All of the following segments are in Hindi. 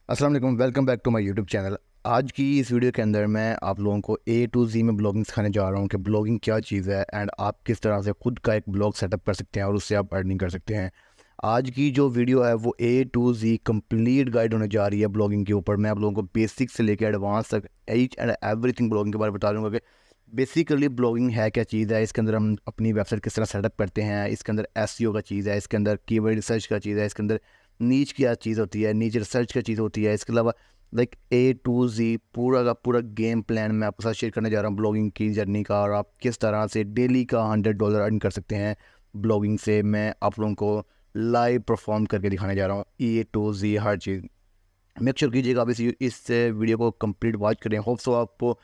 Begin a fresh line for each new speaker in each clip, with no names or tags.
अस्सलाम वालेकुम, welcome back to my YouTube channel. आज की इस वीडियो के अंदर मैं आप लोगों को ए टू ज़ी में ब्लॉगिंग सिखाने जा रहा हूँ कि ब्लॉगिंग क्या चीज़ है एंड आप किस तरह से खुद का एक ब्लॉग सेटअप कर सकते हैं और उससे आप अर्निंग कर सकते हैं। आज की जो वीडियो है वो ए टू ज़ी कंप्लीट गाइड होने जा रही है ब्लॉगिंग के ऊपर। मैं आप लोगों को बेसिक से लेकर एडवांस तक ईच एंड एवरीथिंग ब्लॉगिंग के बारे में बता दूंगा कि बेसिकली ब्लॉगिंग है क्या चीज़ है, इसके अंदर हम अपनी वेबसाइट किस तरह सेटअप करते हैं, इसके अंदर एसईओ का चीज़ है, इसके अंदर कीवर्ड रिसर्च का चीज़ है, इसके अंदर नीच क्या चीज़ होती है, नीच रिसर्च का चीज़ होती है। इसके अलावा लाइक ए टू ज़ी पूरा का पूरा गेम प्लान मैं आपके साथ शेयर करने जा रहा हूँ ब्लॉगिंग की जर्नी का, और आप किस तरह से डेली का $100 अर्न कर सकते हैं ब्लॉगिंग से। मैं आप लोगों को लाइव परफॉर्म करके दिखाने जा रहा हूँ ए टू ज़ी हर चीज़। मेक श्योर कीजिएगा आप इस वीडियो को कंप्लीट वॉच करें। होप सो आपको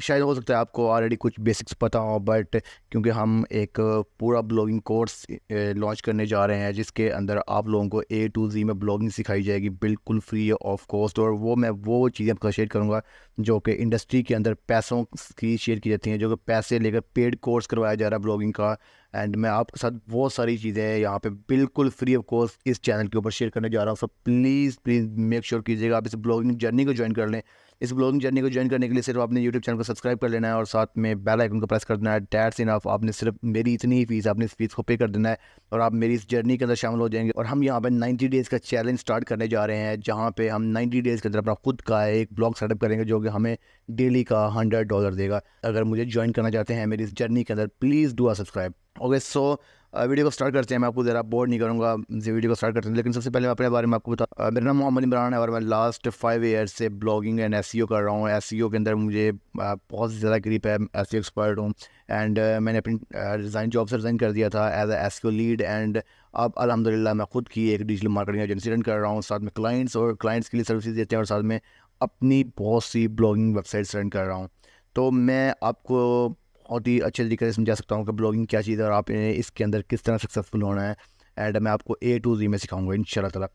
शायद हो सकता है आपको ऑलरेडी कुछ बेसिक्स पता हो, बट क्योंकि हम एक पूरा ब्लॉगिंग कोर्स लॉन्च करने जा रहे हैं जिसके अंदर आप लोगों को ए टू ज़ी में ब्लॉगिंग सिखाई जाएगी बिल्कुल फ्री ऑफ कॉस्ट। और वो चीज़ें आपके साथ शेयर करूँगा जो कि इंडस्ट्री के अंदर पैसों की शेयर की जाती हैं, जो कि पैसे लेकर पेड कोर्स करवाया जा रहा है ब्लॉगिंग का। एंड मैं आपके साथ वो सारी चीज़ें यहाँ पे बिल्कुल फ्री ऑफ कॉस्ट इस चैनल के ऊपर शेयर करने जा रहा हूँ। So please please make sure कीजिएगा आप इस ब्लॉगिंग जर्नी को ज्वाइन कर लें। इस ब्लॉगिंग जर्नी को ज्वाइन करने के लिए सिर्फ आपने यूट्यूब चैनल को सब्सक्राइब कर लेना है और साथ में बेल आइकन को प्रेस कर देना है। That's enough. आपने सिर्फ मेरी इतनी ही फीस, आपने इस फीस को पे कर देना है और आप मेरी इस जर्नी के अंदर शामिल हो जाएंगे। और हम यहाँ पे 90 डेज़ का चैलेंज स्टार्ट करने जा रहे हैं जहाँ पे हम 90 डेज़ के अंदर अपना खुद का एक ब्लॉग सेटअप करेंगे जो कि हमें डेली का $100 देगा। अगर मुझे ज्वाइन करना चाहते हैं मेरी इस जर्नी के अंदर, please do subscribe. Okay, so video को स्टार्ट करते हैं। मैं आपको ज़रा बोर नहीं करूँगा, वीडियो को स्टार्ट करते हैं। लेकिन सबसे पहले मैं अपने बारे में आपको बता, मेरा नाम मोहम्मद इमरान है और मैं लास्ट 5 ईयर्स से ब्लॉगिंग एंड एसईओ कर रहा हूँ। एसईओ के अंदर मुझे बहुत ज़्यादा ग्रिप है, एसईओ एक्सपर्ट हूँ। एंड मैंने अपनी रिज़ाइन जॉब से रिज़ाइन कर दिया था as a SEO lead, and अब अल्हम्दुलिल्लाह मैं खुद की एक डिजिटल मार्केटिंग एजेंसी रन कर रहा हूँ। साथ में क्लाइंट्स के लिए सर्विसेज देते हैं और साथ में अपनी बहुत सी ब्लॉगिंग वेबसाइट्स रन कर रहा हूँ। तो मैं आपको बहुत ही अच्छे तरीके से समझा सकता हूँ कि ब्लॉगिंग क्या चीज़ है और आप इसके अंदर किस तरह सक्सेसफुल होना है। एंड मैं आपको ए टू ज़ी में सिखाऊंगा इंशाल्लाह ताला।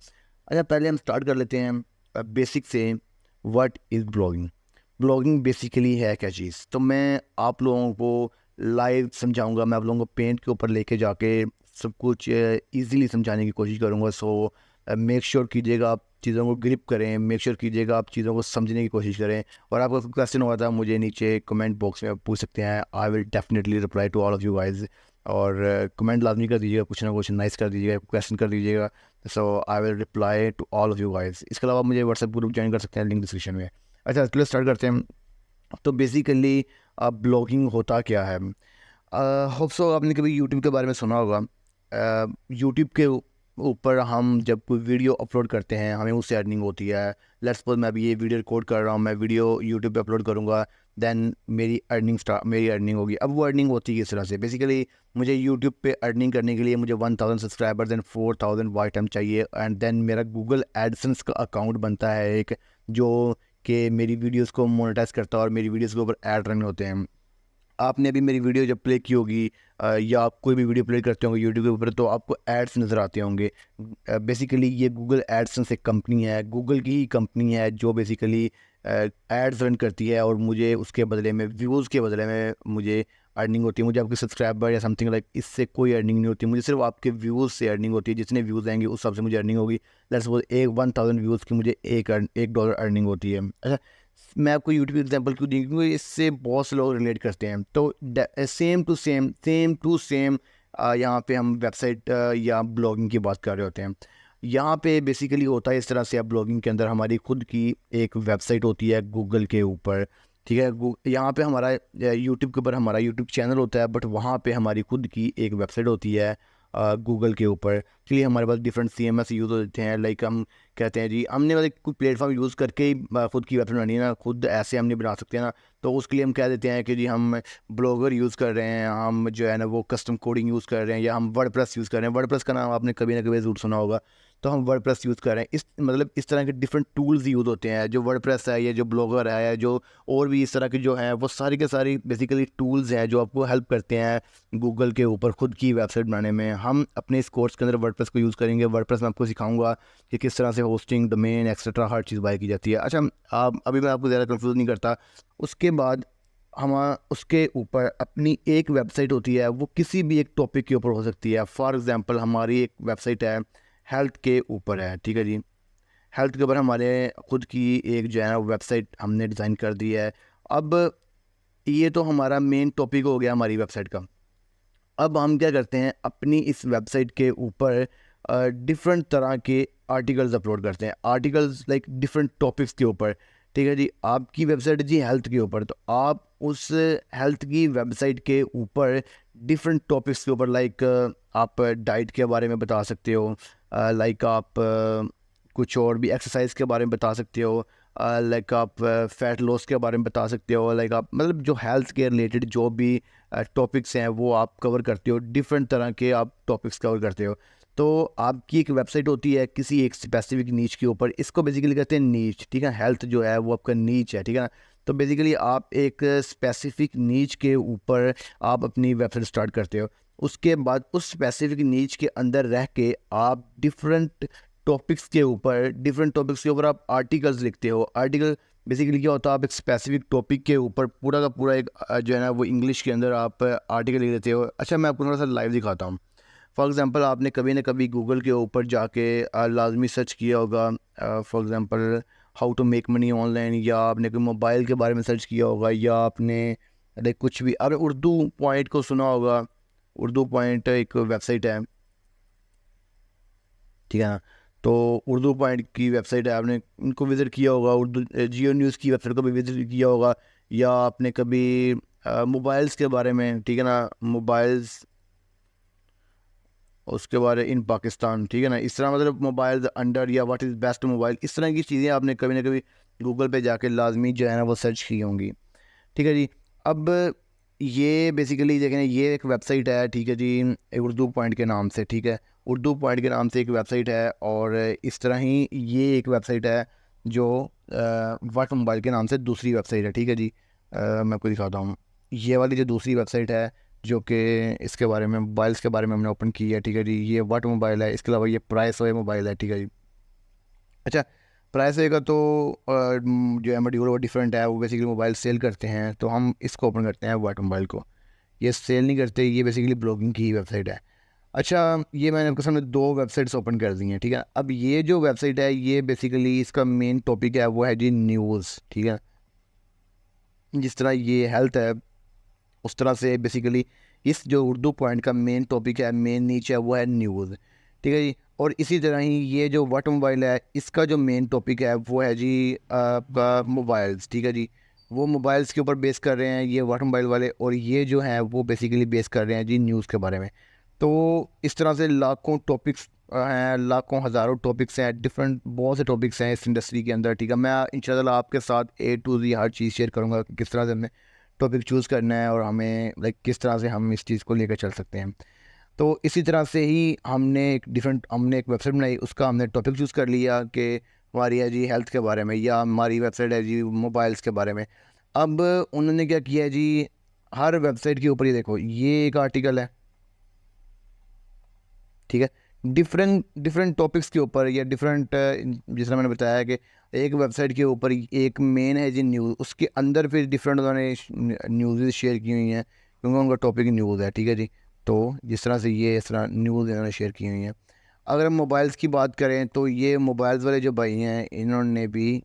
अच्छा, पहले हम स्टार्ट कर लेते हैं बेसिक से। What is blogging? Blogging basically है क्या चीज़, तो मैं आप लोगों को लाइव समझाऊंगा। मैं आप लोगों को पेंट के ऊपर लेके जाके सब कुछ ईजीली समझाने की कोशिश करूँगा। सो मेक श्योर कीजिएगा आप चीज़ों को ग्रिप करें, मेक श्योर कीजिएगा आप चीज़ों को समझने की कोशिश करें। और आपका कोई क्वेश्चन हुआ था मुझे नीचे कमेंट बॉक्स में आप पूछ सकते हैं। I will definitely reply to all of you guys. और कमेंट लाजमी कर दीजिएगा, कुछ ना कुछ नाइस कर दीजिएगा, क्वेश्चन कर दीजिएगा। So I will reply to all of you guys. इसके अलावा मुझे व्हाट्सएप ग्रुप ज्वाइन कर सकते हैं, लिंक डिस्क्रिप्शन में। अच्छा, चलिए स्टार्ट करते हैं। तो बेसिकली ब्लॉगिंग होता क्या है? होप सो आपने कभी यूट्यूब के बारे में सुना होगा। यूट्यूब के ऊपर हम जब कोई वीडियो अपलोड करते हैं हमें उससे अर्निंग होती है। लेट्स सपोज मैं अभी ये वीडियो रिकॉर्ड कर रहा हूँ, मैं वीडियो यूट्यूब पे अपलोड करूँगा, देन मेरी अर्निंग होगी। अब वो अर्निंग होती है किस तरह से? बेसिकली मुझे यूट्यूब पे अर्निंग करने के लिए मुझे 1000 सब्सक्राइबर्स एंड 4000 वॉच टाइम चाहिए, एंड देन मेरा गूगल एडसेंस का अकाउंट बनता है एक, जो कि मेरी वीडियोस को मोनेटाइज करता है और मेरी वीडियोस के ऊपर ऐड रन होते हैं। आपने अभी मेरी वीडियो जब प्ले की होगी या आप कोई भी वीडियो प्ले करते होंगे यूट्यूब के ऊपर, तो आपको एड्स नज़र आते होंगे। बेसिकली ये गूगल एडसेंस एक कंपनी है, गूगल की ही कंपनी है जो बेसिकली एड्स रन करती है और मुझे उसके बदले में, व्यूज़ के बदले में मुझे अर्निंग होती है। मुझे आपके सब्सक्राइबर या समथिंग लाइक इससे कोई अर्निंग नहीं होती, मुझे सिर्फ आपके व्यूज़ से अर्निंग होती है। जितने व्यूज़ आएंगे उस हिसाब से मुझे अर्निंग होगी। लेट्स सपोज 1000 व्यूज़ की मुझे $1 अर्निंग होती है। अच्छा, मैं आपको यूट्यूब एग्जांपल क्यों दी, क्योंकि इससे बहुत से लोग रिलेट करते हैं। तो सेम टू सेम यहाँ पे हम वेबसाइट या ब्लॉगिंग की बात कर रहे होते हैं। यहाँ पे बेसिकली होता है इस तरह से, अब ब्लॉगिंग के अंदर हमारी खुद की एक वेबसाइट होती है गूगल के ऊपर, ठीक है। यहाँ पे हमारा यूट्यूब के ऊपर हमारा यूट्यूब चैनल होता है, बट वहाँ पे हमारी खुद की एक वेबसाइट होती है गूगल के ऊपर। इसलिए हमारे पास डिफरेंट CMS यूज़ होते हैं। लाइक हम कहते हैं जी हमने मतलब कोई प्लेटफॉर्म यूज़ करके ही खुद की वेबसाइट बनानी है ना, खुद ऐसे हम नहीं बना सकते ना। तो उसके लिए हम कह देते हैं कि जी हम ब्लॉगर यूज़ कर रहे हैं, हम जो है ना वो कस्टम कोडिंग यूज़ कर रहे हैं, या हम वर्डप्रेस यूज़ कर रहे हैं। वर्डप्रेस का नाम आपने कभी ना कभी ज़रूर सुना होगा। तो हम वर्डप्रेस यूज़ कर रहे हैं। इस मतलब इस तरह के डिफरेंट टूल्स यूज़ होते हैं। जो वर्डप्रेस है, ये जो ब्लॉगर है, या जो और भी इस तरह के जो हैं, वो सारी के सारी बेसिकली टूल्स हैं जो आपको हेल्प करते हैं गूगल के ऊपर खुद की वेबसाइट बनाने में। हम अपने इस कोर्स के अंदर वर्डप्रेस को यूज़ करेंगे। वर्डप्रेस में आपको सिखाऊंगा कि किस तरह से होस्टिंग, डोमेन, एक्सेट्रा हर चीज़ बाय की जाती है। अच्छा, आप अभी मैं आपको ज़्यादा कंफ्यूज नहीं करता। उसके बाद हम उसके ऊपर अपनी एक वेबसाइट होती है, वो किसी भी एक टॉपिक के ऊपर हो सकती है। फॉर एग्ज़ाम्पल हमारी एक वेबसाइट है हेल्थ के ऊपर है, ठीक है जी। हेल्थ के ऊपर हमारे खुद की एक जो है ना वेबसाइट हमने डिज़ाइन कर दी है। अब ये तो हमारा मेन टॉपिक हो गया हमारी वेबसाइट का। अब हम क्या करते हैं, अपनी इस वेबसाइट के ऊपर डिफरेंट तरह के आर्टिकल्स अपलोड करते हैं, आर्टिकल्स लाइक डिफरेंट टॉपिक्स के ऊपर। ठीक है जी, आपकी वेबसाइट है जी हेल्थ के ऊपर, तो आप उस हेल्थ की वेबसाइट के ऊपर डिफरेंट टॉपिक्स के ऊपर लाइक आप डाइट के बारे में बता सकते हो, लाइक आप कुछ और भी एक्सरसाइज के बारे में बता सकते हो, लाइक आप फ़ैट लॉस के बारे में बता सकते हो, लाइक आप मतलब जो हेल्थ के रिलेटेड जो भी टॉपिक्स हैं वो आप कवर करते हो, डिफरेंट तरह के आप टॉपिक्स कवर करते हो। तो आपकी एक वेबसाइट होती है किसी एक स्पेसिफिक नीच के ऊपर, इसको बेसिकली कहते हैं नीच। ठीक है, हेल्थ जो है वो आपका नीच है। ठीक है ना, तो बेसिकली आप एक स्पेसिफिक नीच के ऊपर आप अपनी वेबसाइट स्टार्ट करते हो। उसके बाद उस स्पेसिफिक नीच के अंदर रह के आप डिफरेंट टॉपिक्स के ऊपर आप आर्टिकल्स लिखते हो। आर्टिकल बेसिकली क्या होता है, आप एक स्पेसिफिक टॉपिक के ऊपर पूरा का पूरा एक जो है ना वो इंग्लिश के अंदर आप आर्टिकल लिख देते हो। अच्छा, मैं आपको थोड़ा सा लाइव दिखाता हूँ। फॉर एग्ज़ाम्पल आपने कभी ना कभी गूगल के ऊपर जाके लाजमी सर्च किया होगा, for example how to make money online, या आपने कोई मोबाइल के बारे में सर्च किया होगा, या आपने लाइक कुछ भी, आपने उर्दू पॉइंट को सुना होगा। उर्दू पॉइंट एक वेबसाइट है, ठीक है ना। तो उर्दू पॉइंट की वेबसाइट है, आपने उनको विज़िट किया होगा। उर्दू जियो न्यूज़ की वेबसाइट को भी विज़िट किया होगा, या आपने कभी मोबाइल्स के बारे में, ठीक है ना, मोबाइल्स उसके बारे इन पाकिस्तान, ठीक है ना, इस तरह मतलब मोबाइल अंडर या व्हाट इज़ बेस्ट मोबाइल, इस तरह की चीज़ें आपने कभी ना कभी गूगल पे जाके लाजमी जो है ना वो सर्च की होंगी। ठीक है जी। अब ये बेसिकली देखें, ये एक वेबसाइट है, ठीक है जी, उर्दू पॉइंट के नाम से। ठीक है, उर्दू पॉइंट के नाम से एक वेबसाइट है, और इस तरह ही ये एक वेबसाइट है जो वट मोबाइल के नाम से दूसरी वेबसाइट है। ठीक है जी, मैं आपको दिखाता हूँ। ये वाली जो दूसरी वेबसाइट है जो कि इसके बारे में मोबाइल्स के बारे में हमने ओपन की है, ठीक है जी, ये वट मोबाइल है। इसके अलावा ये प्राइस वे मोबाइल है, ठीक है जी। अच्छा, प्राइस वे का तो जो है मॉड्यूल वो डिफरेंट है, वो बेसिकली मोबाइल सेल करते हैं, तो हम इसको ओपन करते हैं वट मोबाइल को। ये सेल नहीं करते, ये बेसिकली ब्लॉगिंग की वेबसाइट है। अच्छा, ये मैंने आपके सामने दो वेबसाइट्स ओपन कर दी हैं, ठीक है। अब ये जो वेबसाइट है ये बेसिकली इसका मेन टॉपिक है वो है जी न्यूज़, ठीक है। जिस तरह ये हेल्थ है उस तरह से बेसिकली इस जो उर्दू पॉइंट का मेन टॉपिक है, मेन नीच है, वो है न्यूज़, ठीक है जी। और इसी तरह ही ये जो वट मोबाइल है इसका जो मेन टॉपिक है वो है जी आपका मोबाइल्स, ठीक है जी। वो मोबाइल्स के ऊपर बेस कर रहे हैं ये वट मोबाइल वाले, और ये जो हैं वो बेसिकली बेस कर रहे हैं जी न्यूज़ के बारे में। तो इस तरह से लाखों टॉपिक्स हैं, लाखों हज़ारों टॉपिक्स हैं, डिफरेंट बहुत से टॉपिक्स हैं इस इंडस्ट्री के अंदर, ठीक है। मैं इंशाल्लाह आपके साथ ए टू ज़ी हर चीज़ शेयर करूँगा कि किस तरह से हमने टॉपिक चूज़ करना है, और हमें लाइक किस तरह से हम इस चीज़ को लेकर चल सकते हैं। तो इसी तरह से ही हमने एक वेबसाइट बनाई, उसका हमने टॉपिक चूज़ कर लिया कि हमारी है जी हेल्थ के बारे में, या हमारी वेबसाइट है जी मोबाइल्स के बारे में। अब उन्होंने क्या किया है जी, हर वेबसाइट के ऊपर ये देखो, ये एक आर्टिकल है, ठीक है, डिफरेंट डिफरेंट टॉपिक्स के ऊपर, या डिफरेंट जिस तरह मैंने बताया कि एक वेबसाइट के ऊपर एक मेन है जी न्यूज़, उसके अंदर फिर डिफरेंट उन्होंने न्यूज़ शेयर की हुई हैं क्योंकि उनका टॉपिक न्यूज़ है, ठीक है जी। तो जिस तरह से ये इस तरह न्यूज़ इन्होंने शेयर की हुई हैं। अगर हम मोबाइल्स की बात करें तो ये मोबाइल्स वाले जो भाई हैं इन्होंने भी,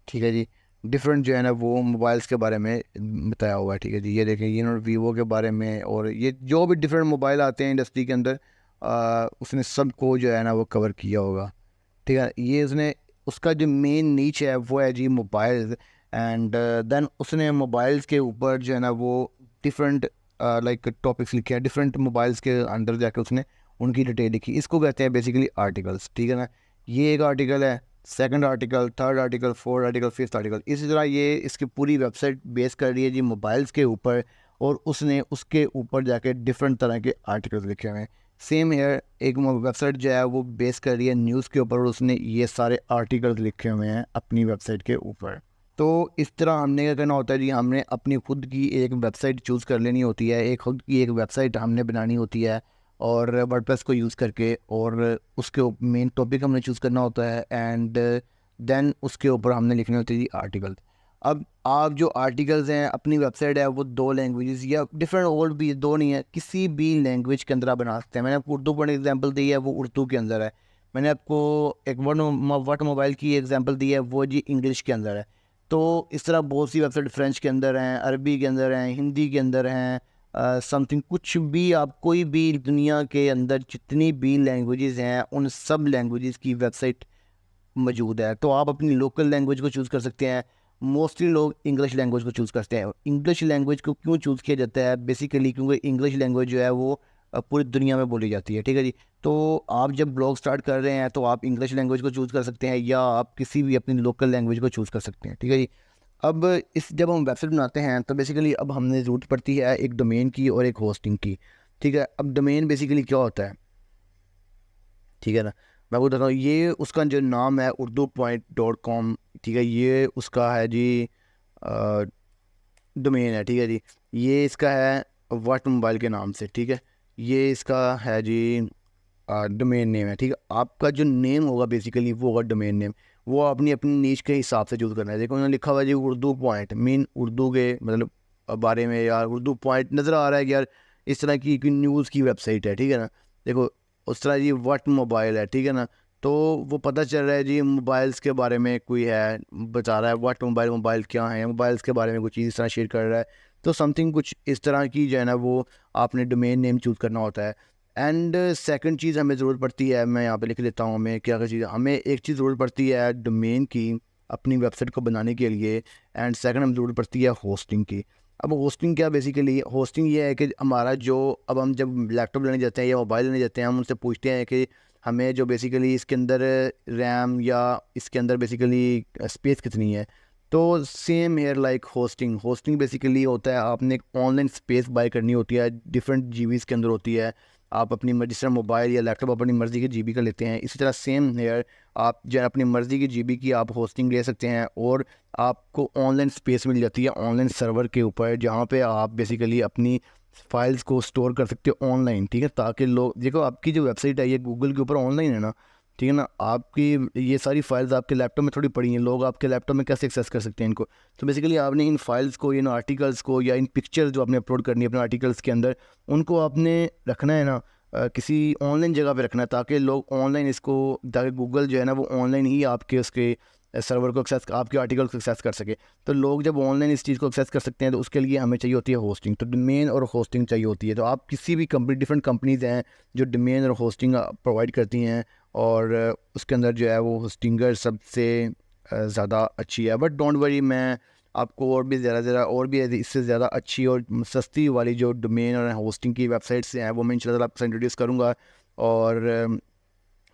ठीक है जी, डिफरेंट जो है ना वो मोबाइल्स के बारे में बताया हुआ है, ठीक है जी। ये देखें, ये इन्होंने वीवो के बारे में, और ये जो भी डिफरेंट मोबाइल आते हैं इंडस्ट्री के अंदर उसने सबको जो है ना वो कवर किया होगा, ठीक है। ये उसने उसका जो मेन नीच है वो है जी मोबाइल्स, एंड देन उसने मोबाइल्स के ऊपर जो है ना वो डिफरेंट लाइक टॉपिक्स लिखे हैं, डिफरेंट मोबाइल्स के अंदर जाके उसने उनकी डिटेल लिखी। इसको कहते हैं बेसिकली आर्टिकल्स, ठीक है ना। ये एक आर्टिकल है, second article, third article, fourth article, fifth article, इसी तरह ये इसकी पूरी वेबसाइट बेस कर रही है जी मोबाइल्स के ऊपर, और उसने उसके ऊपर जाके डिफरेंट तरह के आर्टिकल्स लिखे हुए हैं। सेम हेयर एक वेबसाइट जो है वो बेस कर रही है न्यूज़ के ऊपर, और उसने ये सारे आर्टिकल्स लिखे हुए हैं अपनी वेबसाइट के ऊपर। तो इस तरह हमने क्या करना होता है जी, हमने अपनी खुद की एक वेबसाइट चूज़ कर लेनी होती है, एक खुद की एक वेबसाइट हमने बनानी होती है, और वर्डप्रेस को यूज़ करके, और उसके मेन टॉपिक हमने चूज़ करना होता है, एंड देन उसके ऊपर हमने लिखने होते हैं जी आर्टिकल। अब आप जो आर्टिकल्स हैं, अपनी वेबसाइट है वो दो लैंग्वेजेस या डिफरेंट, और भी दो नहीं है, किसी भी लैंग्वेज के अंदर आप बना सकते हैं। मैंने आपको उर्दू पर एग्जांपल दी है, वो उर्दू के अंदर है, मैंने आपको एक वर्ड मोबाइल की एग्जांपल दी है, वो जी इंग्लिश के अंदर है। तो इस तरह बहुत सी वेबसाइट फ्रेंच के अंदर हैं, अरबी के अंदर हैं, हिंदी के अंदर हैं, समथिंग कुछ भी आप कोई भी दुनिया के अंदर जितनी भी लैंग्वेजेस हैं उन सब लैंग्वेजेस की वेबसाइट मौजूद है। तो आप अपनी लोकल लैंग्वेज को चूज़ कर सकते हैं। मोस्टली लोग इंग्लिश लैंग्वेज को चूज़ करते हैं। इंग्लिश लैंग्वेज को क्यों चूज़ किया जाता है? बेसिकली क्योंकि इंग्लिश लैंग्वेज जो है वो पूरी दुनिया में बोली जाती है, ठीक है जी। तो आप जब ब्लॉग स्टार्ट कर रहे हैं तो आप इंग्लिश लैंग्वेज को चूज़ कर सकते हैं, या आप किसी भी अपनी लोकल लैंग्वेज को चूज़ कर सकते हैं, ठीक है जी। अब इस जब हम वेबसाइट बनाते हैं तो बेसिकली अब हमें ज़रूरत पड़ती है एक डोमेन की और एक होस्टिंग की, ठीक है। अब डोमेन बेसिकली क्या होता है, ठीक है ना। मैं आपको बताता हूँ, ये उसका जो नाम है urdu.com, ठीक है, ये उसका है जी डोमेन है, ठीक है जी। ये इसका है वर्ट मोबाइल के नाम से, ठीक है। ये इसका है जी डोमेन नेम है, ठीक है। आपका जो नेम होगा बेसिकली वो होगा डोमेन नेम। वो अपनी अपनी नीच के हिसाब से चूज़ करना है। देखो उन्होंने लिखा हुआ है जी उर्दू पॉइंट, मीन उर्दू के मतलब बारे में, यार उर्दू पॉइंट नज़र आ रहा है कि यार इस तरह की कोई न्यूज़ की वेबसाइट है, ठीक है ना। देखो उस तरह जी वट मोबाइल है, ठीक है ना। तो वो पता चल रहा है जी मोबाइल्स के बारे में कोई है, बता रहा है वट मोबाइल, मोबाइल क्या है, मोबाइल्स के बारे में कुछ चीज़ इस तरह शेयर कर रहा है। तो समथिंग कुछ इस तरह की जो है ना वो आपने डोमेन नेम चूज़ करना होता है। एंड सेकंड चीज़ हमें ज़रूरत पड़ती है, मैं यहाँ पे लिख लेता हूँ, हमें क्या क्या चीज़, हमें एक चीज़ ज़रूरत पड़ती है डोमेन की अपनी वेबसाइट को बनाने के लिए। एंड सेकंड हमें ज़रूरत पड़ती है होस्टिंग की। अब होस्टिंग क्या, बेसिकली होस्टिंग ये है कि हमारा जो, अब हम जब लैपटॉप लेने जाते हैं या मोबाइल लेने जाते हैं, हम उनसे पूछते हैं कि हमें जो बेसिकली इसके अंदर रैम या इसके अंदर बेसिकली स्पेस कितनी है। तो same here like hosting, hosting basically होता है आपने एक ऑनलाइन स्पेस बाय करनी होती है, डिफरेंट जीबीज़ के अंदर होती है। आप अपनी मर्जी, जिस तरह मोबाइल या लैपटॉप अपनी मर्ज़ी की जीबी का लेते हैं, इसी तरह सेम हेयर आप जो है अपनी मर्ज़ी की जीबी की आप होस्टिंग ले सकते हैं, और आपको ऑनलाइन स्पेस मिल जाती है ऑनलाइन सर्वर के ऊपर, जहाँ पे आप बेसिकली अपनी फाइल्स को स्टोर कर सकते हो ऑनलाइन, ठीक है। ताकि लोग देखो, आपकी जो वेबसाइट है ये गूगल के ऊपर ऑनलाइन है ना, ठीक है ना। आपकी ये सारी फाइल्स आपके लैपटॉप में थोड़ी पड़ी हैं, लोग आपके लैपटॉप में कैसे एक्सेस कर सकते हैं इनको। तो बेसिकली आपने इन फाइल्स को, इन आर्टिकल्स को, या इन पिक्चर्स जो आपने अपलोड करनी है अपने आर्टिकल्स के अंदर, उनको आपने रखना है ना किसी ऑनलाइन जगह पे रखना है, ताकि लोग ऑनलाइन इसको, ताकि गूगल जो है ना वो ऑनलाइन ही आपके उसके सर्वर को एक्सेस, आपके आर्टिकल को एक्सेस कर सके। तो लोग जब ऑनलाइन इस चीज़ को एक्सेस कर सकते हैं तो उसके लिए हमें चाहिए होती है होस्टिंग। तो डोमेन और होस्टिंग चाहिए होती है। तो आप किसी भी कंपनी, डिफरेंट कंपनीज़ हैं जो डोमेन और होस्टिंग प्रोवाइड करती हैं, और उसके अंदर जो है वो होस्टिंगर सबसे ज़्यादा अच्छी है। बट डोंट वरी, मैं आपको और भी ज़्यादा और भी इससे ज़्यादा अच्छी और सस्ती वाली जो डोमेन और होस्टिंग की वेबसाइट्स हैं वो मैं इंशाल्लाह आपको इंट्रोड्यूस करूँगा। और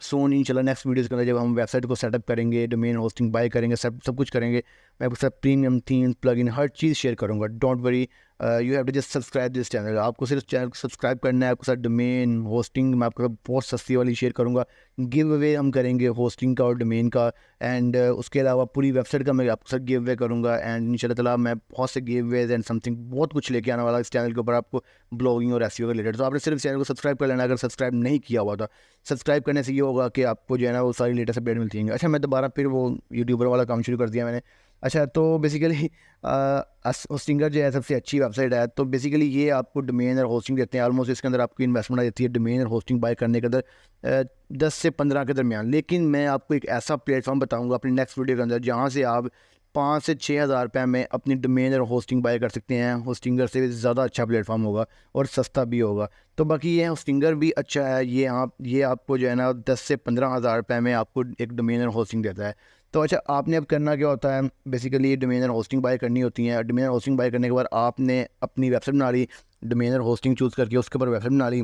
सोन इंशाल्लाह नेक्स्ट वीडियोज़ के अंदर जब हम वेबसाइट को सेटअप करेंगे, डोमेन होस्टिंग बाय करेंगे, सब सब कुछ करेंगे, मैं आपके साथ प्रीमियम थीम प्लगइन हर चीज़ शेयर करूँगा। Don't worry, you have to just subscribe this channel. आपको सिर्फ चैनल को सब्सक्राइब करना है। आपके साथ डोमेन होस्टिंग मैं आपको बहुत सस्ती वाली शेयर करूँगा। गिव अवे हम करेंगे होस्टिंग का और डोमेन का। एंड उसके अलावा पूरी वेबसाइट का मैं आपके साथ गिव अवे करूँगा। एंड इंशाल्लाह ताला मैं बहुत से गिव अवेज एंड समथिंग बहुत कुछ लेके आने वाला इस चैनल के ऊपर आपको, ब्लॉगिंग और एसईओ के रिलेटेड। तो आपने सिर्फ चैनल को सब्सक्राइब कर लेना, अगर सब्सक्राइब नहीं किया हुआ था। सब्सक्राइब करने से ये होगा कि आपको जो है ना वो सारी लेटेस्ट अपडेट मिलती हैं। अच्छा, मैं दोबारा फिर वो यूट्यूबर वाला काम शुरू कर दिया मैंने। अच्छा, तो बेसिकली होस्टिंगर जो है सबसे अच्छी वेबसाइट है। तो बेसिकली ये आपको डोमेन और होस्टिंग देते हैं। ऑलमोस्ट इसके अंदर आपको इन्वेस्टमेंट आ जाती है डोमेन और होस्टिंग बाय करने के अंदर 10 से 15 के दरमियान। लेकिन मैं आपको एक ऐसा प्लेटफॉर्म बताऊंगा अपनी नेक्स्ट वीडियो के अंदर, जहाँ से आप 5 से 6 हज़ार रुपये में अपनी डोमेन और होस्टिंग बाय कर सकते हैं। होस्टिंगर से ज़्यादा अच्छा प्लेटफॉर्म होगा और सस्ता भी होगा। तो बाकी ये होस्टिंगर भी अच्छा है। ये आपको जो है ना 10 से 15 हज़ार रुपये में आपको एक डोमेन और होस्टिंग देता है। तो अच्छा, आपने अब करना क्या होता है, बेसिकली ये डोमेन और होस्टिंग बाय करनी होती है। डोमेन और होस्टिंग बाय करने के बाद आपने अपनी वेबसाइट बना ली, डोमेन और होस्टिंग चूज़ करके उसके ऊपर वेबसाइट बना ली।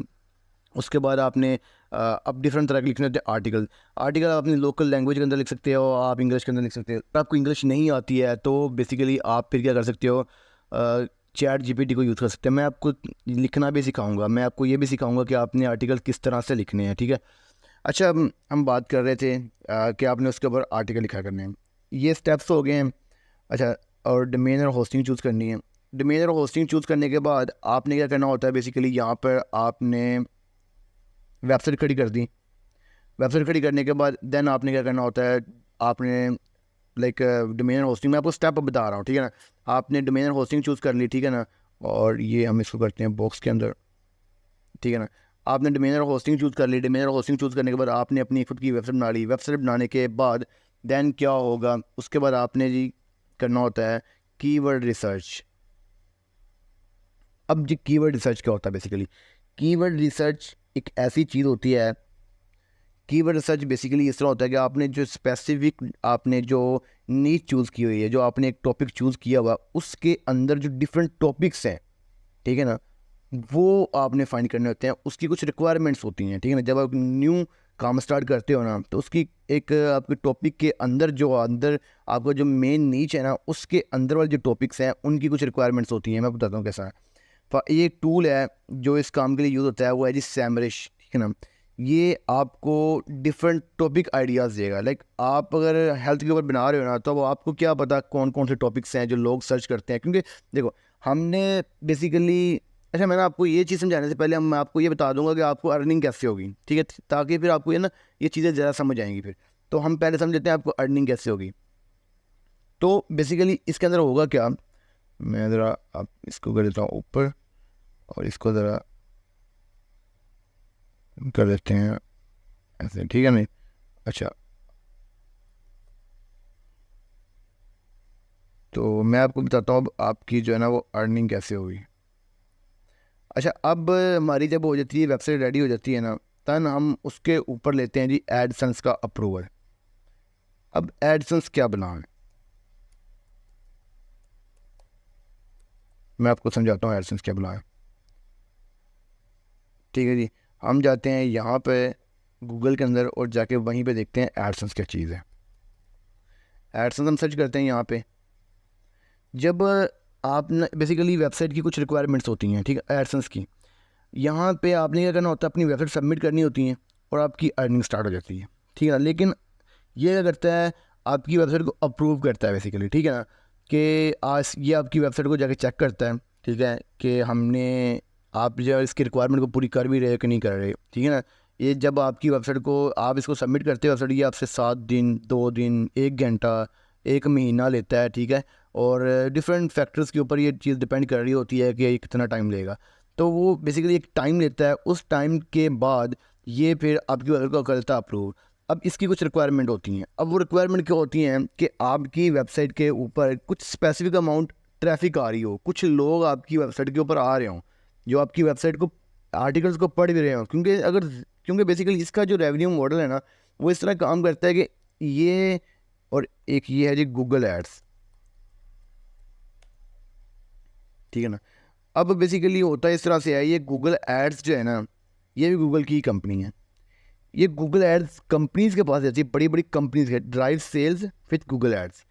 उसके बाद आपने अब डिफरेंट तरह के लिखने होते हैं आर्टिकल। आर्टिकल आप अपनी लोकल लैंग्वेज के अंदर लिख सकते हो, आप इंग्लिश के अंदर लिख सकते हो। अगर आपको इंग्लिश नहीं आती है तो बेसिकली आप फिर क्या कर सकते हो, चैट जीपीटी को यूज़ कर सकते हैं। मैं आपको लिखना भी सिखाऊंगा, मैं आपको ये भी सिखाऊंगा कि आपने आर्टिकल किस तरह से लिखने हैं, ठीक है। अच्छा, हम बात कर रहे थे कि आपने उसके ऊपर आर्टिकल लिखा करने हैं, ये स्टेप्स हो गए हैं। अच्छा, और डोमेन और होस्टिंग चूज़ करनी है। डोमेन और होस्टिंग चूज़ करने के बाद आपने क्या करना होता है, बेसिकली यहाँ पर आपने वेबसाइट खड़ी कर दी। वेबसाइट खड़ी करने के बाद देन आपने क्या करना होता है, आपने लाइक डोमेन होस्टिंग, मैं आपको स्टेप बता रहा हूँ, ठीक है ना। आपने डोमेन होस्टिंग चूज़ कर ली, ठीक है ना। और ये हम इसको करते हैं बॉक्स के अंदर, ठीक है ना। आपने डोमेन और होस्टिंग चूज़ कर ली। डोमेन और होस्टिंग चूज़ करने के बाद आपने अपनी खुद की वेबसाइट बना ली। वेबसाइट बनाने के बाद देन क्या होगा, उसके बाद आपने जी करना होता है कीवर्ड रिसर्च। अब जी कीवर्ड रिसर्च क्या होता है बेसिकली? कीवर्ड रिसर्च एक ऐसी चीज़ होती है, कीवर्ड रिसर्च बेसिकली इस तरह होता है कि आपने जो स्पेसिफिक, आपने जो नीच चूज़ की हुई है, जो आपने एक टॉपिक चूज़ किया हुआ, उसके अंदर जो डिफरेंट टॉपिक्स हैं, ठीक है ना, वो आपने फाइंड करने होते हैं। उसकी कुछ रिक्वायरमेंट्स होती हैं, ठीक है ना। जब आप न्यू काम स्टार्ट करते हो ना, तो उसकी एक आपके टॉपिक के अंदर जो अंदर आपका जो मेन नीच है ना, उसके अंदर वाले जो टॉपिक्स हैं उनकी कुछ रिक्वायरमेंट्स होती हैं। मैं बताता हूँ कैसा है। ये टूल है जो इस काम के लिए यूज़ होता है, वो है जी सैमरिश, ठीक है ना। ये आपको डिफरेंट टॉपिक आइडियाज़ देगा। लाइक आप अगर हेल्थ के ऊपर बना रहे हो ना, तो वो आपको क्या पता कौन कौन से टॉपिक्स हैं जो लोग सर्च करते हैं। क्योंकि देखो, हमने बेसिकली, अच्छा मैंने आपको ये चीज़ समझाने से पहले मैं आपको ये बता दूंगा कि आपको अर्निंग कैसे होगी, ठीक है, ताकि फिर आपको ये ना ये चीज़ें ज़्यादा समझ आएंगी। फिर तो हम पहले समझ लेते हैं आपको अर्निंग कैसे होगी। तो बेसिकली इसके अंदर होगा क्या, मैं ज़रा आप इसको कर देता हूँ ऊपर और इसको ज़रा कर देते हैं ऐसे, ठीक है नहीं। अच्छा, तो मैं आपको बताता हूँ अब आपकी जो है ना वो अर्निंग कैसे होगी। अच्छा, अब हमारी जब हो जाती है वेबसाइट रेडी हो जाती है ना, तब हम उसके ऊपर लेते हैं जी एडसेंस का अप्रूवल। अब एडसेंस क्या बना है, मैं आपको समझाता हूँ एडसेंस क्या बना है। ठीक है जी, हम जाते हैं यहाँ पे गूगल के अंदर और जाके वहीं पे देखते हैं एडसेंस क्या चीज़ है। एडसेंस हम सर्च करते हैं यहाँ पे। जब आप न बेसिकली वेबसाइट की कुछ रिक्वायरमेंट्स होती हैं, ठीक है, एडसेंस की, यहाँ पे आपने क्या करना होता है, अपनी वेबसाइट सबमिट करनी होती है और आपकी अर्निंग स्टार्ट हो जाती है, ठीक है ना। लेकिन ये क्या करता है, आपकी वेबसाइट को अप्रूव करता है बेसिकली, ठीक है ना, कि आज ये आपकी वेबसाइट को जाके चेक करता है, ठीक है, कि हमने आप जो इसकी रिक्वायरमेंट को पूरी कर भी रहे हो कि नहीं कर रहे, ठीक है ना। ये जब आपकी वेबसाइट को आप इसको सबमिट करते हो, वेबसाइट ये आपसे 7 दिन, 2 दिन, 1 घंटा, 1 महीना लेता है, ठीक है। और डिफरेंट फैक्टर्स के ऊपर ये चीज़ डिपेंड कर रही होती है कि ये कितना टाइम लेगा। तो वो बेसिकली एक टाइम लेता है, उस टाइम के बाद ये फिर आपकी वेबसाइट को करता है अप्रूव। अब इसकी कुछ रिक्वायरमेंट होती हैं। अब वो रिक्वायरमेंट क्या होती हैं कि आपकी वेबसाइट के ऊपर कुछ स्पेसिफिक अमाउंट ट्रैफिक आ रही हो, कुछ लोग आपकी वेबसाइट के ऊपर आ रहे हों, जो आपकी वेबसाइट को आर्टिकल्स को पढ़ भी रहे हों। क्योंकि बेसिकली इसका जो रेवेन्यू मॉडल है ना, वो इस तरह काम करता है कि ये, और एक ये है जी गूगल एड्स, ठीक है ना। अब बेसिकली होता है इस तरह से है, ये गूगल एड्स जो है ना, ये भी गूगल की कंपनी है। ये गूगल एड्स कंपनीज के पास जाती है, बड़ी बड़ी कंपनीज के, drive sales with Google ads,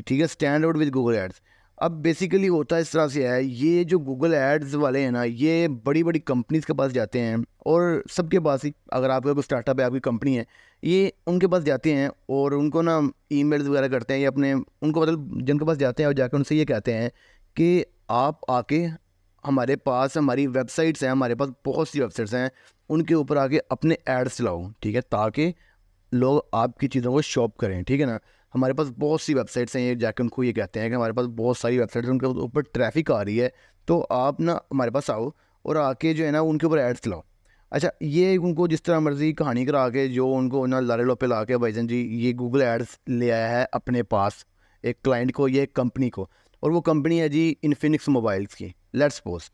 ठीक है, stand out with Google ads. अब बेसिकली होता इस तरह से है, ये जो गूगल एड्स वाले हैं ना, ये बड़ी बड़ी कंपनीज के पास जाते हैं, और सबके पास ही, अगर आपका कोई स्टार्टअप है, आपकी कंपनी है, ये उनके पास जाते हैं और उनको ना ईमेल्स वगैरह करते हैं, या अपने उनको मतलब जिनके पास जाते हैं और जाकर उनसे ये कहते हैं कि आप आके हमारे पास, हमारी वेबसाइट्स हैं, हमारे पास बहुत सी वेबसाइट्स हैं, उनके ऊपर आके अपने एड्स चलाओ, ठीक है, ताकि लोग आपकी चीज़ों को शॉप करें, ठीक है ना। हमारे पास बहुत सी वेबसाइट्स हैं, ये जाके उनको ये कहते हैं कि हमारे पास बहुत सारी वेबसाइट्स हैं, उनके ऊपर ट्रैफिक आ रही है, तो आप ना हमारे पास आओ और आके जो है ना उनके ऊपर एड्स चलाओ। अच्छा, ये उनको जिस तरह मर्जी कहानी करा के जो उनको ना लारे लोपे ला के, भाईजान जी ये गूगल एड्स ले आया है अपने पास एक क्लाइंट को, ये एक कंपनी को, और वो कंपनी है जी इन्फिनिक्स मोबाइल्स की, लेट्स सपोज।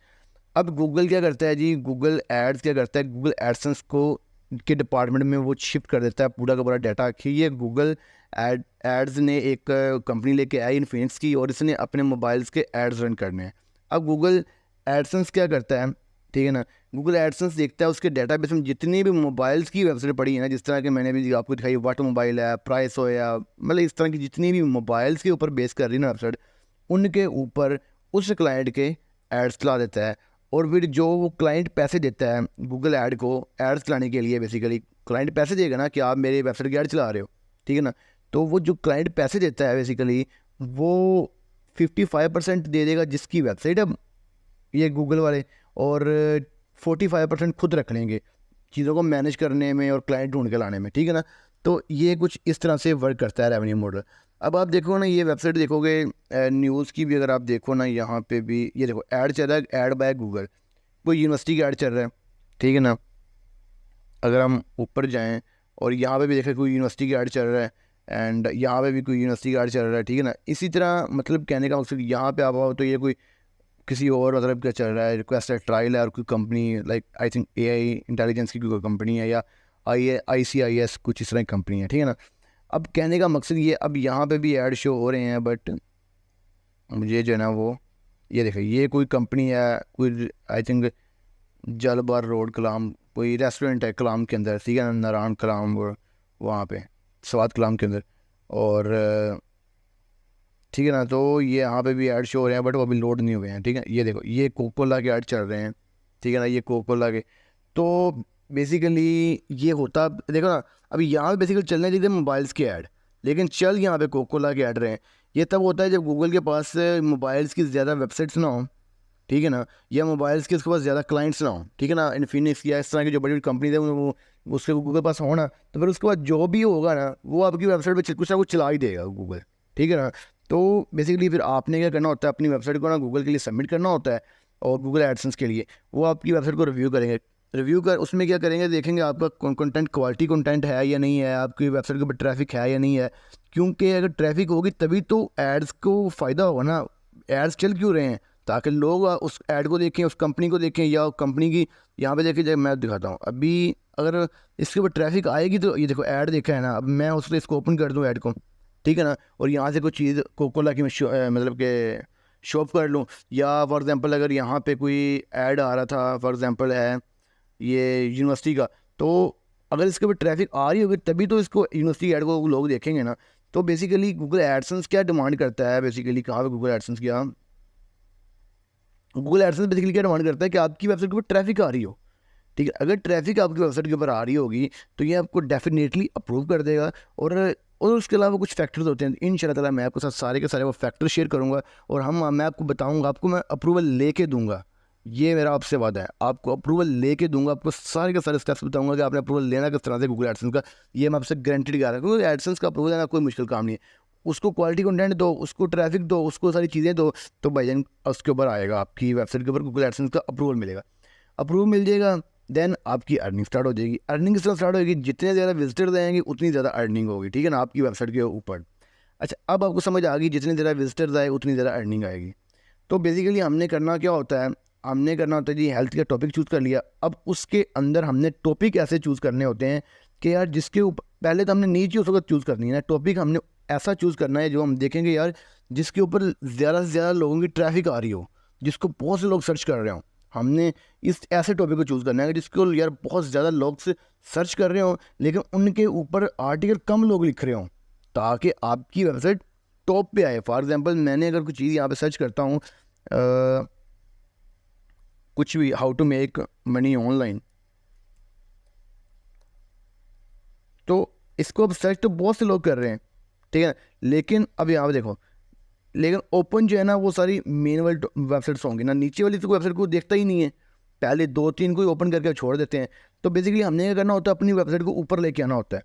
अब गूगल क्या करता है जी, गूगल एड्स क्या करता है, गूगल एडसेंस को के डिपार्टमेंट में वो शिफ्ट कर देता है पूरा का पूरा डाटा कि ये गूगल एड्स ने एक कंपनी लेके आई इन्फिनिक्स की, और इसने अपने मोबाइल्स के एड्स रन करने हैं। अब गूगल एडसेंस क्या करता है, ठीक है ना, गूगल एडसेंस देखता है उसके डेटाबेस में जितनी भी मोबाइल्स की वेबसाइट पड़ी है ना, जिस तरह के मैंने भी आपको दिखाई, वाट मोबाइल है, प्राइस हो, या मतलब इस तरह की जितनी भी मोबाइल्स के ऊपर बेस कर रही है ना वेबसाइट, उनके ऊपर उस क्लाइंट के एड्स चला देता है। और फिर जो वो क्लाइंट पैसे देता है गूगल ऐड को, एड्स चलाने के लिए, बेसिकली क्लाइंट पैसे देगा ना कि आप मेरे वेबसाइट की ऐड चला रहे हो, ठीक है ना। तो वो जो क्लाइंट पैसे देता है बेसिकली, वो 55% दे देगा जिसकी वेबसाइट है ये गूगल वाले, और 45% खुद रख लेंगे चीज़ों को मैनेज करने में और क्लाइंट ढूंढ के लाने में, ठीक है ना। तो ये कुछ इस तरह से वर्क करता है रेवेन्यू मॉडल। अब आप देखो ना, ये वेबसाइट देखोगे, न्यूज़ की भी अगर आप देखो ना, यहाँ पे भी ये देखो ऐड चल रहा है, ऐड बाय गूगल, कोई यूनिवर्सिटी का ऐड चल रहा है, ठीक है ना। अगर हम ऊपर जाएं और यहाँ पे भी देखें कोई यूनिवर्सिटी का ऐड चल रहा है, एंड यहाँ पे भी कोई यूनिवर्सिटी का ऐड चल रहा है, ठीक है ना। इसी तरह मतलब कहने का मकसद यहाँ पे आप आओ तो ये कोई किसी और मतलब क्या चल रहा है, रिक्वेस्ट है, ट्रायल है, और कोई company like I think AI intelligence की कोई कंपनी है, या ICIS कुछ इस तरह की कंपनी है, ठीक है ना। अब कहने का मकसद ये, अब यहाँ पे भी ऐड शो हो रहे हैं, बट मुझे जो है ना वो, ये देखो ये कोई कंपनी है, कोई आई थिंक जलबार रोड कलाम, कोई रेस्टोरेंट है कलाम के अंदर, ठीक है ना, नारायण कलाम, वहाँ पे स्वाद कलाम के अंदर। और ठीक है ना, तो ये यहाँ पे भी ऐड शो हो रहे हैं, बट वो अभी लोड नहीं हुए हैं, ठीक है। ये देखो ये कोकोला के ऐड चल रहे हैं, ठीक है ना, ये कोकोला के। तो बेसिकली ये होता, देखो ना, अभी यहाँ पे बेसिकली चलने चाहिए मोबाइल्स के ऐड, लेकिन चल यहाँ पे कोकोला के ऐड रहे हैं। ये तब होता है जब गूगल के पास मोबाइल्स की ज़्यादा वेबसाइट्स ना हो, ठीक है ना, या मोबाइल्स के उसके पास ज़्यादा क्लाइंट्स ना हो, ठीक है ना, इन्फिनिक्स या इस तरह की जो बड़ी बड़ी कंपनीज है वो उसके गूगल पास हो ना, तो फिर उसके बाद जो भी होगा ना वो आपकी वेबसाइट पे कुछ ना कुछ चला ही देगा गूगल, ठीक है ना। तो बेसिकली फिर आपने क्या करना होता है, अपनी वेबसाइट को ना गूगल के लिए सबमिट करना होता है, और गूगल एडसेंस के लिए वो आपकी वेबसाइट को रिव्यू करेंगे। रिव्यू कर उसमें क्या करेंगे, देखेंगे आपका कंटेंट क्वालिटी कंटेंट है या नहीं है, आपकी वेबसाइट के ऊपर ट्रैफिक है या नहीं है, क्योंकि अगर ट्रैफिक होगी तभी तो एड्स को फ़ायदा होगा ना। एड्स चल क्यों रहे हैं, ताकि लोग उस ऐड को देखें, उस कंपनी को देखें, या कंपनी की यहाँ पे देखिए, जब मैं दिखाता हूँ अभी, अगर इसके ऊपर ट्रैफिक आएगी तो ये देखो ऐड देखा है ना, अब मैं उससे इसको ओपन कर दूँ ऐड को, ठीक है ना, और यहाँ से कोई चीज़ कोकोला की मैं मतलब कि शॉप कर लूँ, या फॉर एग्जांपल अगर यहाँ पे कोई ऐड आ रहा था, फॉर एग्जांपल है ये यूनिवर्सिटी का, तो अगर इसके ऊपर ट्रैफिक आ रही होगी तभी तो इसको यूनिवर्सिटी ऐड को लोग देखेंगे ना। तो बेसिकली गूगल एडसेंस क्या डिमांड करता है, बेसिकली कहाँ पे गूगल एडसेंस क्या, गूगल एडसेंस बेसिकली क्या डिमांड करता है कि आपकी वेबसाइट के ऊपर ट्रैफिक आ रही हो, ठीक है। अगर ट्रैफिक आपकी वेबसाइट के ऊपर आ रही होगी तो ये आपको डेफिनेटली अप्रूव कर देगा। और उसके अलावा कुछ फैक्टर्स होते हैं, इंशाल्लाह ताला मैं आपके साथ सारे के सारे वो फैक्टर शेयर करूँगा, और मैं आपको बताऊँगा, आपको मैं अप्रूवल लेके दूंगा। ये मेरा आपसे वादा है, आपको अप्रूवल लेके दूंगा, आपको सारे के सारे स्टेप्स बताऊंगा कि आपने अप्रूवल लेना किस तरह से गूगल एडसेंस का। ये मैं आपसे गारंटीड कह रहा हूँ, क्योंकि एडसेंस का अप्रूवल लेना कोई मुश्किल काम नहीं है। उसको क्वालिटी कंटेंट दो, उसको ट्रैफिक दो, उसको सारी चीज़ें दो, तो भाईजान उसके ऊपर आएगा, आपकी वेबसाइट के ऊपर गूगल एडसेंस का अप्रूवल मिलेगा। अप्रूवल मिल जाएगा, देन आपकी अर्निंग स्टार्ट हो जाएगी। अर्निंग किस तरह स्टार्ट होगी, जितने ज़्यादा विजिटर्स आएंगे उतनी ज़्यादा अर्निंग होगी, ठीक है ना, आपकी वेबसाइट के ऊपर। अच्छा, अब आपको समझ आ गई, जितने ज़्यादा विजिटर्स आए उतनी ज़्यादा अर्निंग आएगी। तो बेसिकली हमने करना क्या होता है, हमने करना होता है जी, हेल्थ का टॉपिक चूज़ कर लिया। अब उसके अंदर हमने टॉपिक ऐसे चूज़ करने होते हैं कि यार जिसके ऊपर, पहले तो हमने नीचे उस वक्त चूज़ करनी है ना, टॉपिक हमने ऐसा चूज़ करना है जो हम देखेंगे यार जिसके ऊपर ज़्यादा से ज़्यादा लोगों की ट्रैफिक आ रही हो, जिसको बहुत से लोग सर्च कर रहे हो। हमने इस ऐसे टॉपिक को चूज़ करना है जिसको यार बहुत ज़्यादा लोग से सर्च कर रहे हो, लेकिन उनके ऊपर आर्टिकल कम लोग लिख रहे हो, ताकि आपकी वेबसाइट टॉप पे आए। फॉर एग्जांपल मैंने अगर कुछ चीज़ यहाँ पे सर्च करता हूँ, कुछ भी, how to make money online, तो इसको अब सर्च तो बहुत से लोग कर रहे हैं, ठीक है, लेकिन अब यहाँ पे देखो, लेकिन ओपन जो है ना वो सारी मेन वाली वेबसाइट्स होंगी ना, नीचे वाली तो कोई वेबसाइट को देखता ही नहीं है, पहले दो तीन को ही ओपन करके छोड़ देते हैं। तो बेसिकली हमने क्या करना होता है, अपनी वेबसाइट को ऊपर लेके आना होता है,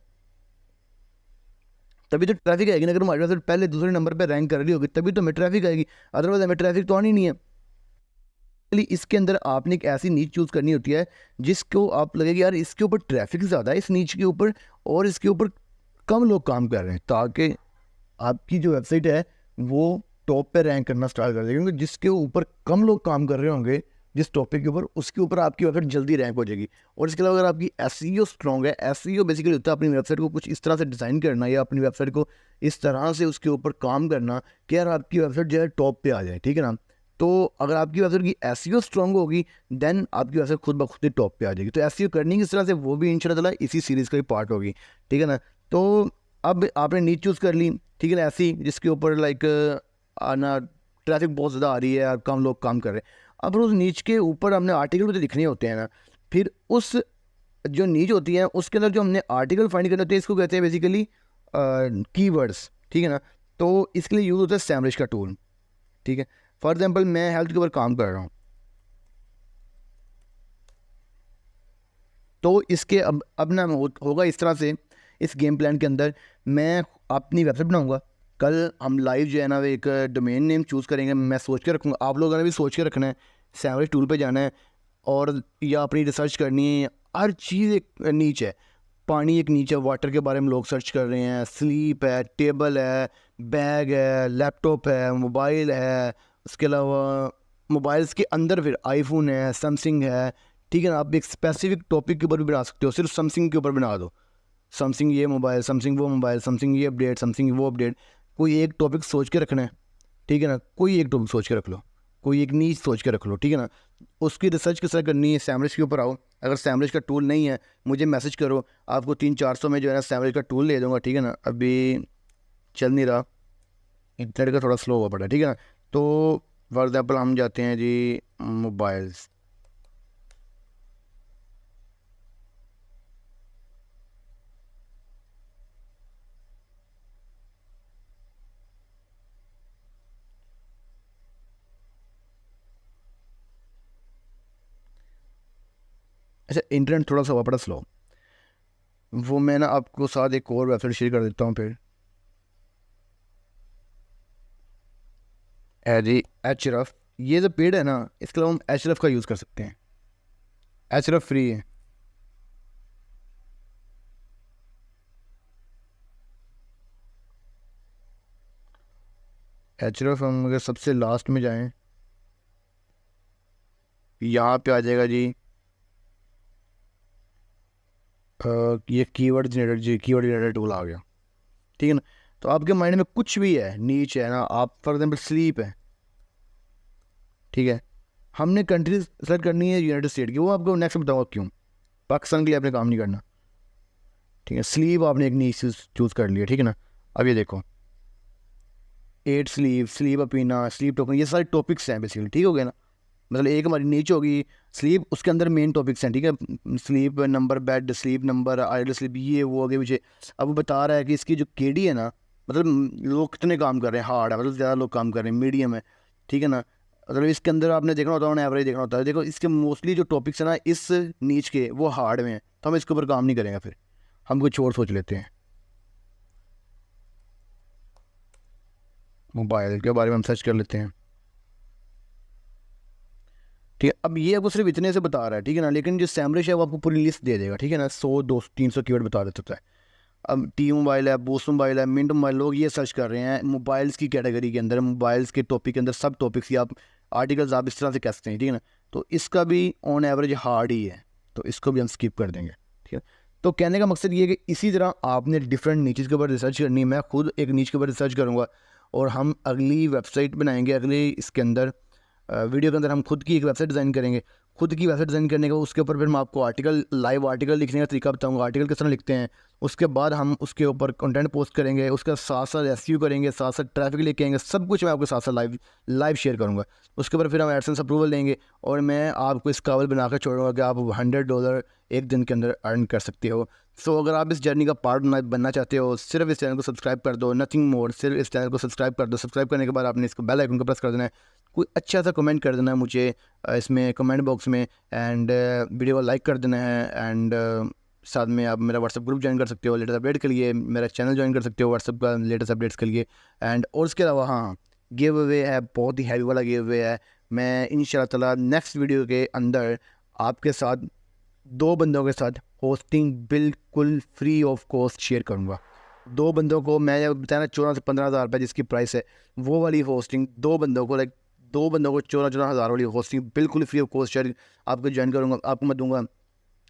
तभी तो ट्रैफिक आएगी ना। अगर हमारी वेबसाइट पहले दूसरे नंबर पर रैंक कर रही होगी तभी तो हमें ट्रैफिक आएगी, अदरवाइज हमें ट्रैफिक तो आनी नहीं है। इसके अंदर आपने एक ऐसी नीच चूज़ करनी होती है जिसको आप लगेगी यार इसके ऊपर ट्रैफिक ज़्यादा है, इस नीच के ऊपर, और इसके ऊपर कम लोग काम कर रहे हैं, ताकि आपकी जो वेबसाइट है वो टॉप पे रैंक करना स्टार्ट कर देगी। क्योंकि जिसके ऊपर कम लोग काम कर रहे होंगे जिस टॉपिक के ऊपर, उसके ऊपर आपकी वेबसाइट जल्दी रैंक हो जाएगी। और इसके अलावा अगर आपकी एसईओ स्ट्रॉन्ग है, एसईओ बेसिकली होता है अपनी वेबसाइट को कुछ इस तरह से डिज़ाइन करना, या अपनी वेबसाइट को इस तरह से उसके ऊपर काम करना कि यार आपकी वेबसाइट जो है टॉप पे आ जाए, ठीक है ना। तो अगर आपकी वेबसाइट की एसईओ स्ट्रॉन्ग होगी देन आपकी वेबसाइट खुद ब खुद ही टॉप पे आ जाएगी। तो एसईओ करनी किस तरह से, वो भी इंशाल्लाह इसी सीरीज़ का ही पार्ट होगी, ठीक है ना। तो अब आपने नीच चूज़ कर ली, ठीक है ना, ऐसी जिसके ऊपर लाइक आना ट्रैफिक बहुत ज़्यादा आ रही है और कम लोग काम कर रहे हैं। अब उस नीच के ऊपर हमने आर्टिकल तो लिखने होते हैं ना, फिर उस जो नीच होती है उसके अंदर जो हमने आर्टिकल फाइंड करने होते हैं, इसको कहते हैं बेसिकली कीवर्ड्स, ठीक है ना। तो इसके लिए यूज़ होता है सैमरिश का टूल, ठीक है। फॉर एग्जांपल मैं हेल्थ के ऊपर काम कर रहा हूँ, तो इसके अब ना होगा इस तरह से, इस गेम प्लान के अंदर मैं अपनी वेबसाइट बनाऊंगा। कल हम लाइव जो है ना एक डोमेन नेम चूज़ करेंगे, मैं सोच के रखूँगा, आप लोगों ने भी सोच के रखना है, सैमरिश टूल पे जाना है, और या अपनी रिसर्च करनी है, हर चीज़ एक नीच है। पानी एक नीच है, वाटर के बारे में लोग सर्च कर रहे हैं, स्लीप है, टेबल है, बैग है, लैपटॉप है, मोबाइल है। उसके अलावा मोबाइल्स के अंदर फिर आईफोन है, समसंग है। ठीक है ना, आप एक स्पेसिफिक टॉपिक के ऊपर भी बना सकते हो, सिर्फ समसंग के ऊपर बना दो, समसंग ये मोबाइल, समसंग वो मोबाइल, समसंग ये अपडेट, समसंग वो अपडेट। कोई एक टॉपिक सोच के रखना है, ठीक है ना, कोई एक टॉपिक सोच के रख लो, कोई एक नीच सोच के रख लो, ठीक है ना। उसकी रिसर्च किस तरह करनी है, सैमरिज के ऊपर आओ। अगर सैमरिज का टूल नहीं है, मुझे मैसेज करो, आपको 300-400 में जो है ना सैमरिज का टूल ले दूँगा, ठीक है ना। अभी चल नहीं रहा, इंटरनेट का थोड़ा स्लो हुआ पड़ा, ठीक है ना। तो फॉर एग्जाम्पल हम जाते हैं जी मोबाइल्स। अच्छा, इंटरनेट थोड़ा सा हुआ पड़ा स्लो, वो मैं ना आपको साथ एक और वेबसाइट शेयर कर देता हूँ फिर। है जी एचरफ, ये जो पेड है ना, इसके अलावा हम एचरफ का यूज़ कर सकते हैं। एचरफ फ्री है। एचरफ हम अगर सबसे लास्ट में जाएं, यहाँ पे आ जाएगा जी ये कीवर्ड जनरेटर, जी कीवर्ड जनरेटर टूल आ गया, ठीक है ना। तो आपके माइंड में कुछ भी है, नीच है ना, आप फॉर एग्जाम्पल स्लीप है, ठीक है। हमने कंट्री सेलेक्ट करनी है यूनाइटेड स्टेट की, वो आपको नेक्स्ट बताऊँगा क्यों। पाकिस्तान के लिए आपने काम नहीं करना, ठीक है। स्लीप आपने एक नीच चूज़ कर लिया, ठीक है ना। अब ये देखो, एट sleep, sleep apnea, sleep token, ये सारे टॉपिक्स हैं बेसिकली, ठीक हो गया ना। मतलब एक हमारी नीच होगी स्लीप, उसके अंदर मेन टॉपिक्स हैं, ठीक है। Sleep number, bed sleep number, idle sleep, ये वो आगे पीछे। अब वो बता रहा है कि इसकी जो केडी है ना, मतलब लोग कितने काम कर रहे हैं, हार्ड है मतलब ज़्यादा लोग काम कर रहे हैं, मीडियम है, ठीक है ना। मतलब इसके अंदर आपने देखना होता है, एवरेज देखना होता है। देखो इसके मोस्टली जो टॉपिक्स है ना इस नीच के, वो हार्ड में हैं, तो हम इसके ऊपर काम नहीं करेंगे, फिर हम कुछ और सोच लेते हैं। मोबाइल के बारे में हम सर्च कर लेते हैं, ठीक है। अब ये आपको सिर्फ इतने से बता रहा है, ठीक है ना, लेकिन जो सैमरिश है वो आपको पूरी लिस्ट दे देगा, ठीक है ना। 100, 200, 300 कीवर्ड बता देता है। अब टी मोबाइल है, बूस्ट मोबाइल है, मिंट मोबाइल, लोग ये सर्च कर रहे हैं मोबाइल्स की कैटेगरी के अंदर, मोबाइल्स के टॉपिक के अंदर, सब टॉपिक्स या आप आर्टिकल्स आप इस तरह से कह सकते हैं, ठीक है ना। तो इसका भी ऑन एवरेज हार्ड ही है, तो इसको भी हम स्किप कर देंगे, ठीक है। तो कहने का मकसद ये है कि इसी तरह आपने डिफरेंट नीचेज़ के ऊपर रिसर्च करनी है, मैं खुद एक नीच के ऊपर रिसर्च करूँगा, और हम अगली वेबसाइट बनाएंगे, अगले इसके अंदर वीडियो के अंदर हम खुद की एक वेबसाइट डिज़ाइन करेंगे। खुद की वेबसाइट डिज़ाइन करने के बाद उसके ऊपर फिर मैं आपको आर्टिकल, लाइव आर्टिकल लिखने का तरीका बताऊंगा, आर्टिकल किस तरह लिखते हैं। उसके बाद हम उसके ऊपर कंटेंट पोस्ट करेंगे, उसका साथ साथ एसईओ करेंगे, साथ साथ ट्रैफिक लेके आएंगे, सब कुछ मैं आपके साथ साथ लाइव लाइव शेयर करूँगा। उसके ऊपर फिर हम एडसेंस अप्रूवल लेंगे, और मैं आपको इस काबिल बना कर छोड़ूंगा कि आप $100 एक दिन के अंदर अर्न कर सकते हो। सो अगर आप इस जर्नी का पार्ट बनना चाहते हो, सिर्फ इस चैनल को सब्सक्राइब कर दो, नथिंग मोर, सिर्फ इस चैनल को सब्सक्राइब कर दो। सब्सक्राइब करने के बाद आपने इसको बेल आइकन को प्रेस कर देना है, कोई अच्छा सा कमेंट कर देना है मुझे इसमें कमेंट बॉक्स में, एंड वीडियो को लाइक कर देना है, एंड साथ में आप मेरा व्हाट्सअप ग्रुप ज्वाइन कर सकते हो लेटेस्ट अपडेट के लिए, मेरा चैनल ज्वाइन कर सकते हो व्हाट्सअप का लेटेस्ट अपडेट्स के लिए। एंड और उसके अलावा हाँ, गिव अवे है, बहुत ही हैवी वाला गिव अवे है। मैं इंशाल्लाह ताला नेक्स्ट वीडियो के अंदर आपके साथ 2 बंदों के साथ होस्टिंग बिल्कुल फ्री ऑफ कॉस्ट शेयर करूँगा। 2 बंदों को मैं बताया ना 14 से 15 हज़ार रुपये जिसकी प्राइस है, वो वाली होस्टिंग 2 बंदों को, लाइक 2 बंदों को 14-14 हज़ार वाली होस्टिंग बिल्कुल फ्री ऑफ कॉस्ट शेयर आपको ज्वाइन करूँगा, आपको मैं दूंगा।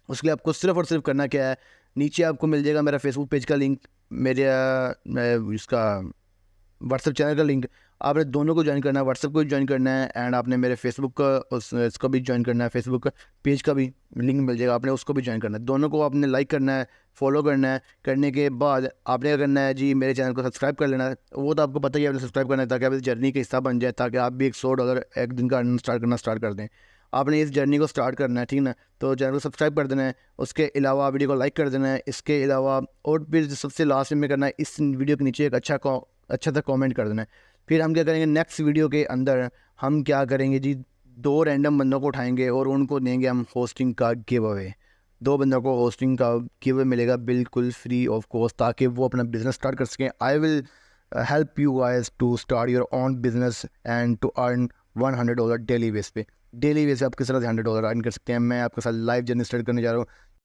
उसके लिए आपको सिर्फ और सिर्फ करना क्या है, नीचे आपको मिल जाएगा मेरा फेसबुक पेज का लिंक, मेरे इसका व्हाट्सअप चैनल का लिंक। आपने दोनों को ज्वाइन करना है, व्हाट्सअप को भी ज्वाइन करना है, एंड आपने मेरे फेसबुक का इसको भी ज्वाइन करना है, फेसबुक का पेज का भी लिंक मिल जाएगा, आपने उसको भी ज्वाइन करना है। दोनों को आपने लाइक करना है, फॉलो करना है। करने के बाद आपने क्या करना है जी, मेरे चैनल को सब्सक्राइब कर लेना है। वो तो आपको पता ही है, आपने सब्सक्राइब करना है ताकि आप इस जर्नी का हिस्सा बन जाए, ताकि आप भी एक $100 एक दिन का अर्न स्टार्ट करना स्टार्ट कर दें। आपने इस जर्नी को स्टार्ट करना है, ठीक ना। तो चैनल को सब्सक्राइब कर देना है, उसके अलावा वीडियो को लाइक कर देना है, इसके अलावा और फिर सबसे लास्ट में करना है, इस वीडियो के नीचे एक अच्छा सा कमेंट कर देना है। फिर हम क्या करेंगे, नेक्स्ट वीडियो के अंदर हम क्या करेंगे जी, 2 रैंडम बंदों को उठाएंगे और उनको देंगे हम होस्टिंग का गिव अवे। 2 बंदों को होस्टिंग का गिव अवे मिलेगा बिल्कुल फ्री ऑफ कॉस्ट, ताकि वो अपना बिजनेस स्टार्ट कर सकें। I will help you guys to start your own business and to earn $100 daily base पे। डेली बेस पे आप किस तरह से $100 अर्न कर सकते हैं, मैं आपके साथ लाइव जर्नी स्टार्ट करने जा रहा हूँ।